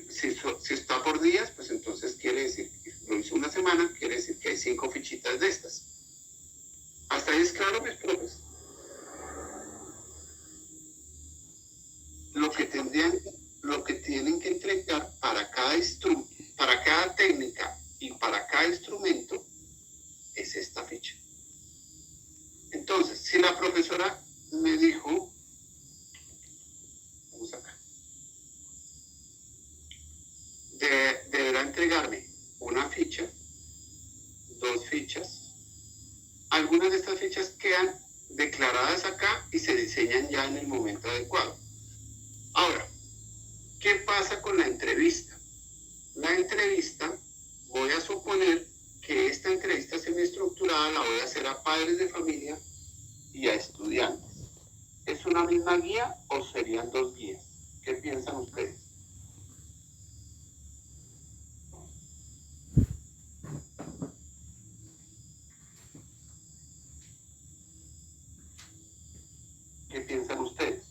si está por días, pues entonces quiere decir, lo hizo una semana, quiere decir que hay 5 fichitas de estas. ¿Hasta ahí es claro, mis profes? Lo que tienen que entregar para cada técnica y para cada instrumento es esta ficha. Entonces, si la profesora me dijo, vamos acá, deberá entregarme una ficha, 2 fichas. Algunas de estas fichas quedan declaradas acá y se diseñan ya en el momento adecuado. Ahora, ¿qué pasa con la entrevista? La entrevista, voy a suponer que esta entrevista semiestructurada la voy a hacer a padres de familia y a estudiantes. ¿Es una misma guía o serían 2 guías? ¿Qué piensan ustedes? ¿Qué piensan ustedes?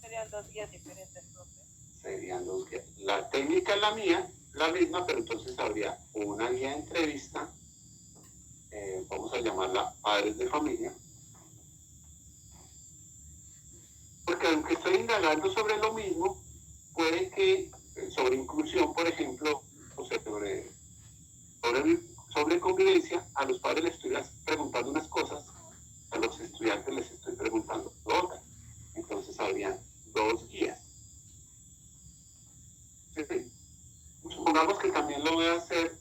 Serían 2 guías diferentes, profe. Serían 2 guías. La técnica es la mía, la misma, pero entonces habría una guía de entrevista, vamos a llamarla padres de familia, porque aunque estoy indagando sobre lo mismo, puede que sobre inclusión, por ejemplo, o sea, sobre convivencia, a los padres les estoy preguntando unas cosas, a los estudiantes les estoy preguntando otras. Entonces habrían 2 guías. ¿Sí? Supongamos que también lo voy a hacer,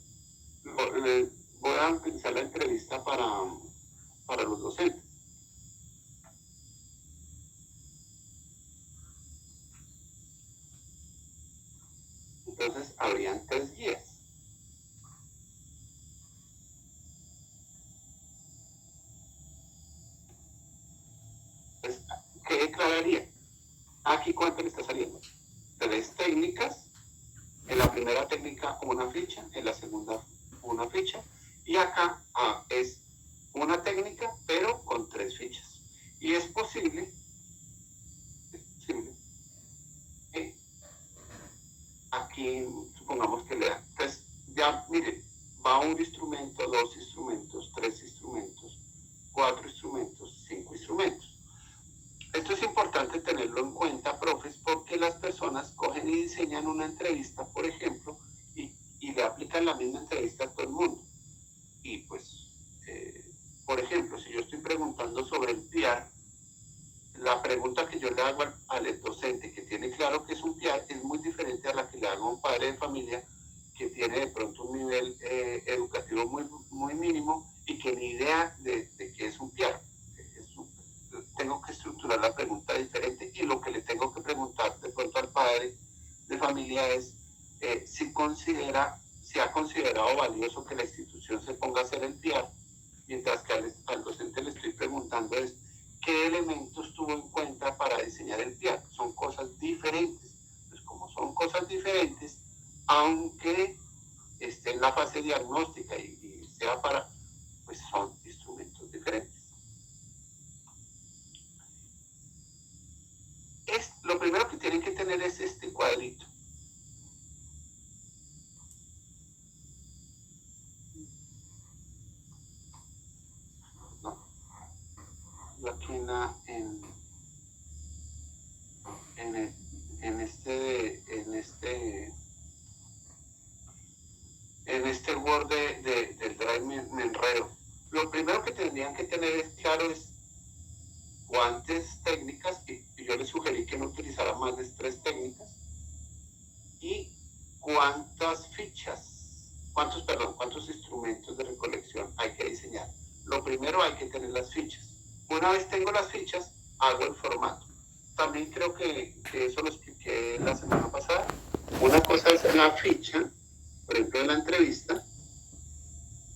voy a utilizar la entrevista para los docentes. Entonces habrían 3 guías. Entonces, ¿qué declararía? Aquí, ¿cuánto le está saliendo? 3 técnicas. En la primera técnica una ficha, en la segunda una ficha, y acá es una técnica, pero con 3 fichas. Y es posible aquí supongamos que le dan, pues ya miren, va un instrumento, 2 instrumentos, 3 instrumentos, 4 instrumentos, 5 instrumentos. Esto es importante tenerlo en cuenta, profes, porque las personas cogen y diseñan una entrevista, por ejemplo, y le aplican la misma entrevista a todo el mundo. Y pues, por ejemplo, si yo estoy preguntando sobre el PIAR, la pregunta que yo le hago al docente que tiene claro que es un PIAR es muy diferente a la que le hago a un padre de familia que tiene de pronto un nivel educativo muy mínimo y que ni idea de qué es un PIAR. Tengo que estructurar la pregunta diferente y lo que le tengo que preguntar de pronto al padre de familia es si ha considerado valioso que la institución se ponga a hacer el PIAR, mientras que al docente le estoy preguntando es qué elementos tuvo en cuenta para diseñar el PIAR. Son cosas diferentes. Pues como son cosas diferentes, aunque esté en la fase diagnóstica y sea pues son instrumentos diferentes. Lo primero que tienen que tener es este cuadrito. ¿No? Yo aquí en este Word del Drive me enredo. Lo primero que tendrían que tener claro es cuántas técnicas, y yo les sugerí que no utilizara más de 3 técnicas, y cuántas cuántos instrumentos de recolección hay que diseñar. Lo primero hay que tener las fichas. Una vez tengo las fichas, hago el formato. También creo que eso lo expliqué la semana pasada. Una cosa es la ficha, por ejemplo, de la entrevista,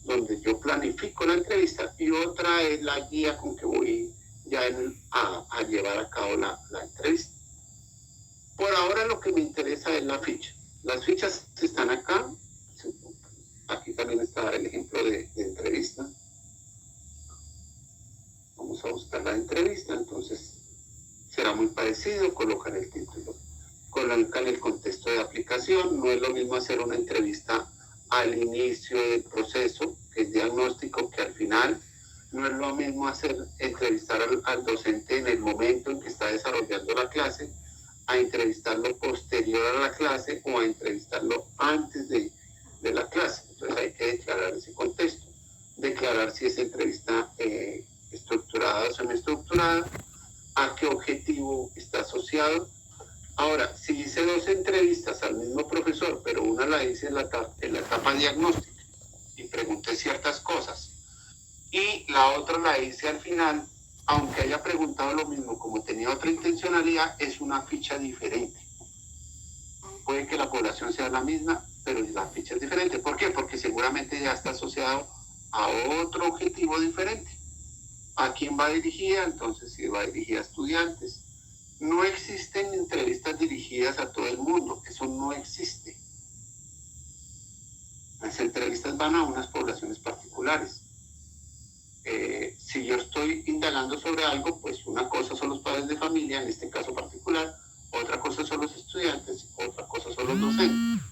donde yo planifico la entrevista, y otra es la guía con que voy ya a llevar a cabo la entrevista. Por ahora lo que me interesa es la ficha. Las fichas están acá. Aquí también está el ejemplo de entrevista. Vamos a buscar la entrevista, entonces será muy parecido, colocan el título. coloca en el contexto de aplicación. No es lo mismo hacer una entrevista al inicio del proceso, que es diagnóstico, que al final. No es lo mismo entrevistar al docente en el momento en que está desarrollando la clase, a entrevistarlo posterior a la clase o a entrevistarlo antes de la clase. Entonces hay que declarar ese contexto, declarar si es entrevista estructurada o semiestructurada, a qué objetivo está asociado. Ahora, si hice 2 entrevistas al mismo profesor, pero una la hice en la etapa diagnóstica y pregunté ciertas cosas, y la otra la hice al final, aunque haya preguntado lo mismo, como tenía otra intencionalidad, es una ficha diferente. Puede que la población sea la misma, pero la ficha es diferente. ¿Por qué? Porque seguramente ya está asociado a otro objetivo diferente. ¿A quién va dirigida? Entonces, si va dirigida a estudiantes. No existen entrevistas dirigidas a todo el mundo, eso no existe. Las entrevistas van a unas poblaciones particulares. Si yo estoy indagando sobre algo, pues una cosa son los padres de familia, en este caso particular, otra cosa son los estudiantes, otra cosa son los docentes.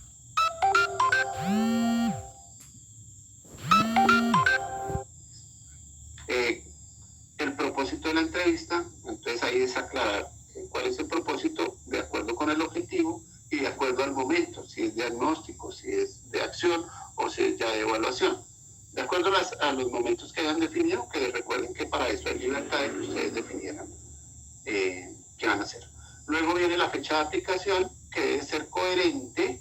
El propósito de la entrevista, entonces ahí es aclarar cuál es el propósito de acuerdo con el objetivo y de acuerdo al momento, si es diagnóstico, si es de acción o si es ya de evaluación. De acuerdo a los momentos que hayan definido, que recuerden que para eso hay libertad de que ustedes definieran qué van a hacer. Luego viene la fecha de aplicación, que debe ser coherente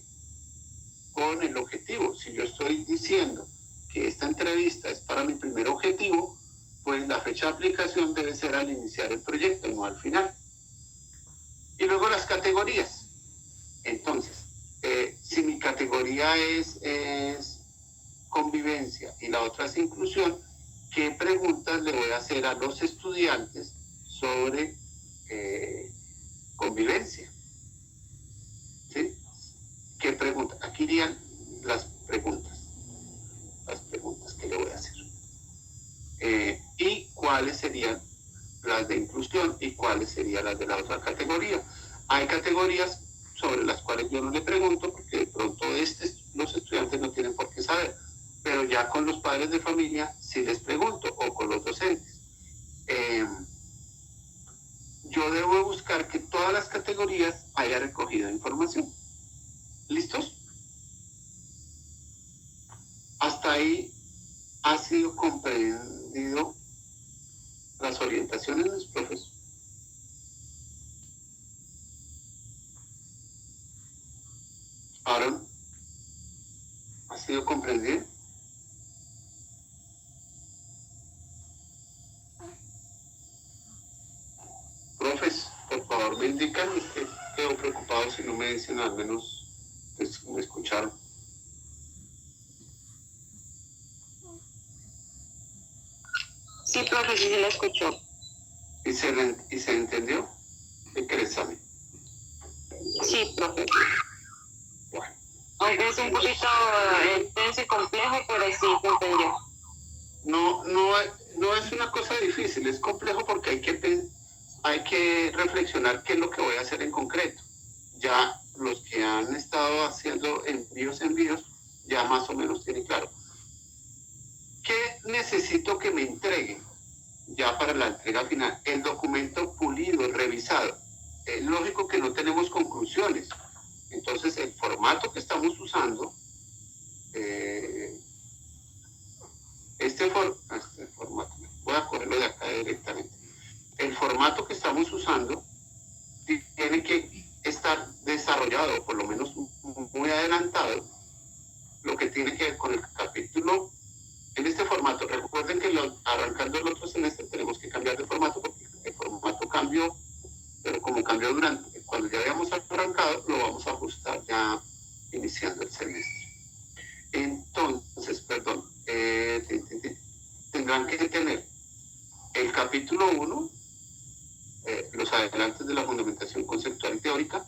con el objetivo. Si yo estoy diciendo que esta entrevista es para mi primer objetivo, pues la fecha de aplicación debe ser al iniciar el proyecto, no al final. Y luego las categorías. Entonces, si mi categoría es convivencia y la otra es inclusión, ¿qué preguntas le voy a hacer a los estudiantes sobre convivencia? ¿Sí? ¿Qué preguntas? Aquí irían las preguntas que le voy a hacer. Y cuáles serían las de inclusión y cuáles serían las de la otra categoría. Hay categorías sobre las cuales yo no le pregunto porque de pronto los estudiantes no tienen por qué saber, pero ya con los padres de familia sí les pregunto, o con los docentes. Yo debo buscar que todas las categorías haya recogido información. ¿Listos? Hasta ahí ha sido comprendido las orientaciones de los profesores. Aaron, ¿ha sido comprendido? Profes, por favor me indican, es que quedo preocupado si no me dicen, al menos pues, me escucharon. Sí, profe, sí se la escuchó. ¿Y se entendió? ¿Qué crees, Sammy? Sí, profe. Bueno. Aunque es un poquito extenso y complejo, pero sí se entendió. No es una cosa difícil, es complejo porque hay que reflexionar qué es lo que voy a hacer en concreto. Ya los que han estado haciendo envíos, ya más o menos tienen claro. ¿Qué necesito que me entreguen ya para la entrega final? El documento pulido, revisado. Es lógico que no tenemos conclusiones. Entonces, el formato que estamos usando, este formato, voy a cogerlo de acá directamente. El formato que estamos usando tiene que estar desarrollado, por lo menos muy adelantado, lo que tiene que ver con el capítulo en este formato. Recuerden que arrancando el otro semestre tenemos que cambiar de formato porque el formato cambió, pero como cambió cuando ya habíamos arrancado, lo vamos a ajustar ya iniciando el semestre. Entonces, perdón, tendrán que tener el capítulo 1, los adelantes de la fundamentación conceptual y teórica,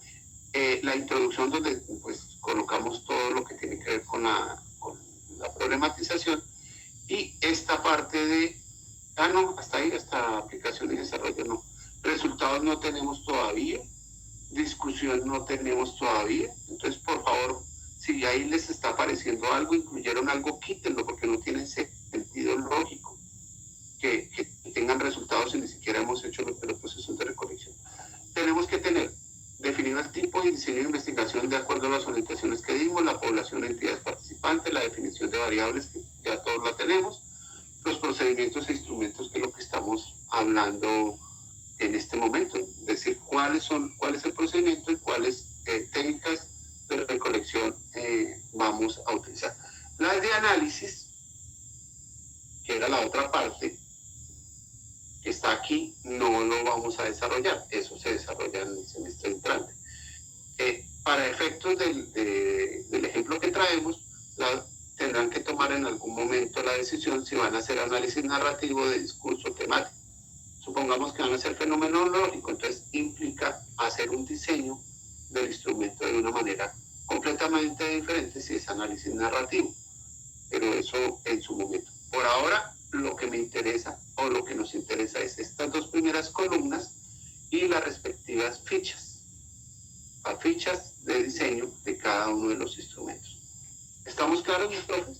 la introducción donde pues colocamos todo lo que tiene que ver con la problematización, y esta parte de, hasta ahí, hasta aplicación y desarrollo no. Resultados no tenemos todavía, discusión no tenemos todavía. Entonces, por favor, si ahí les está apareciendo algo, incluyeron algo, quítenlo, porque no tiene sentido lógico que tengan resultados y ni siquiera hemos hecho los procesos de recolección. Tenemos que tener definido el tipo y diseño de investigación de acuerdo a las orientaciones que dimos, la población de entidades participantes, la definición de variables, que ya todos la tenemos, los procedimientos e instrumentos, que es lo que estamos hablando en este momento, es decir, cuál es el procedimiento y cuáles técnicas de recolección vamos a utilizar. Las de análisis, que era la otra parte, que está aquí, no lo vamos a desarrollar, eso se desarrolla en el semestre entrante. Para efectos del ejemplo que traemos, tendrán que tomar en algún momento la decisión si van a hacer análisis narrativo de discurso temático. Supongamos que van a hacer fenomenológico, entonces implica hacer un diseño del instrumento de una manera completamente diferente si es análisis narrativo, pero eso en su momento. Por ahora, lo que me interesa o lo que nos interesa es estas dos primeras columnas y las respectivas fichas, las fichas de diseño de cada uno de los instrumentos. ¿Estamos claros, mis profes?